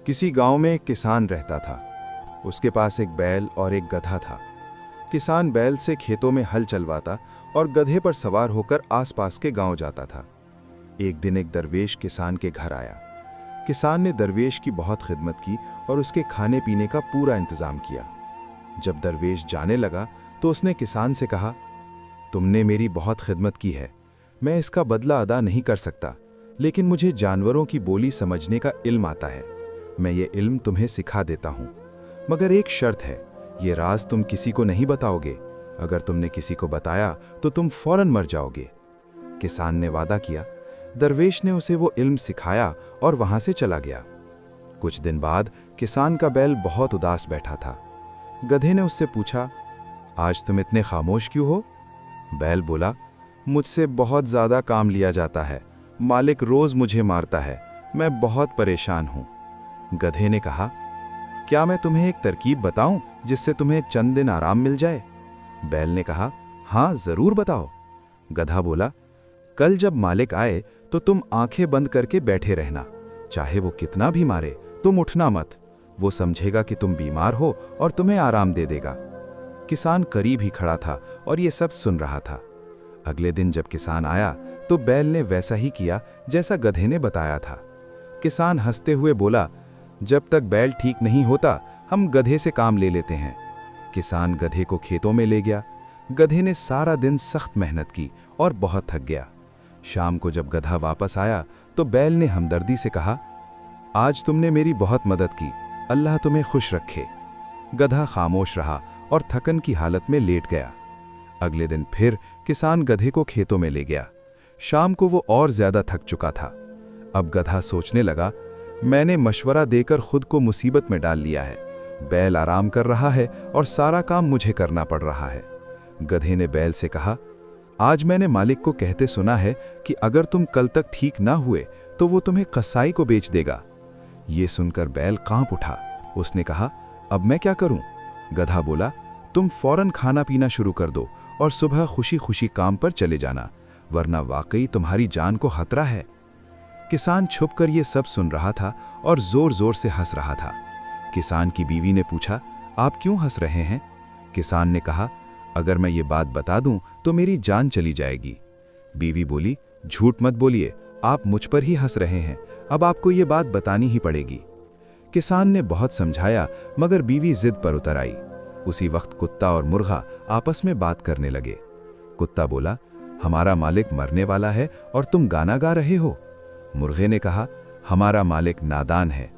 किसी गांव में एक किसान रहता था। उसके पास एक बैल और एक गधा था। किसान बैल से खेतों में हल चलवाता और गधे पर सवार होकर आसपास के गांव जाता था। एक दिन एक दरवेश किसान के घर आया। किसान ने दरवेश की बहुत खिदमत की और उसके खाने पीने का पूरा इंतजाम किया। जब दरवेश जाने लगा तो उसने किसान से कहा, तुमने मेरी बहुत खिदमत की है, मैं इसका बदला अदा नहीं कर सकता, लेकिन मुझे जानवरों की बोली समझने का इल्म आता है। मैं ये इल्म तुम्हें सिखा देता हूँ, मगर एक शर्त है, ये राज तुम किसी को नहीं बताओगे। अगर तुमने किसी को बताया तो तुम फौरन मर जाओगे। किसान ने वादा किया। दरवेश ने उसे वो इल्म सिखाया और वहां से चला गया। कुछ दिन बाद किसान का बैल बहुत उदास बैठा था। गधे ने उससे पूछा, आज तुम इतने खामोश क्यों हो? बैल बोला, मुझसे बहुत ज़्यादा काम लिया जाता है, मालिक रोज़ मुझे मारता है, मैं बहुत परेशान हूँ। गधे ने कहा, क्या मैं तुम्हें एक तरकीब बताऊं जिससे तुम्हें चंद दिन आराम मिल जाए? बैल ने कहा, हाँ ज़रूर बताओ। गधा बोला, कल जब मालिक आए तो तुम आंखें बंद करके बैठे रहना, चाहे वो कितना भी मारे तुम उठना मत। वो समझेगा कि तुम बीमार हो और तुम्हें आराम दे देगा। किसान करीब ही खड़ा था और ये सब सुन रहा था। अगले दिन जब किसान आया तो बैल ने वैसा ही किया जैसा गधे ने बताया था। किसान हंसते हुए बोला, जब तक बैल ठीक नहीं होता हम गधे से काम ले लेते हैं। किसान गधे को खेतों में ले गया। गधे ने सारा दिन सख्त मेहनत की और बहुत थक गया। शाम को जब गधा वापस आया तो बैल ने हमदर्दी से कहा, आज तुमने मेरी बहुत मदद की, अल्लाह तुम्हें खुश रखे। गधा खामोश रहा और थकन की हालत में लेट गया। अगले दिन फिर किसान गधे को खेतों में ले गया। शाम को वो और ज्यादा थक चुका था। अब गधा सोचने लगा, मैंने मशवरा देकर खुद को मुसीबत में डाल लिया है। बैल आराम कर रहा है और सारा काम मुझे करना पड़ रहा है। गधे ने बैल से कहा, आज मैंने मालिक को कहते सुना है कि अगर तुम कल तक ठीक ना हुए तो वो तुम्हें कसाई को बेच देगा। ये सुनकर बैल कांप उठा। उसने कहा, अब मैं क्या करूं? गधा बोला, तुम फौरन खाना पीना शुरू कर दो और सुबह खुशी खुशी काम पर चले जाना, वरना वाकई तुम्हारी जान को खतरा है। किसान छुपकर ये सब सुन रहा था और जोर जोर से हंस रहा था। किसान की बीवी ने पूछा, आप क्यों हंस रहे हैं? किसान ने कहा, अगर मैं ये बात बता दूं तो मेरी जान चली जाएगी। बीवी बोली, झूठ मत बोलिए, आप मुझ पर ही हंस रहे हैं, अब आपको ये बात बतानी ही पड़ेगी। किसान ने बहुत समझाया मगर बीवी जिद पर उतर आई। उसी वक्त कुत्ता और मुर्गा आपस में बात करने लगे। कुत्ता बोला, हमारा मालिक मरने वाला है और तुम गाना गा रहे हो। मुर्गे ने कहा, हमारा मालिक नादान है,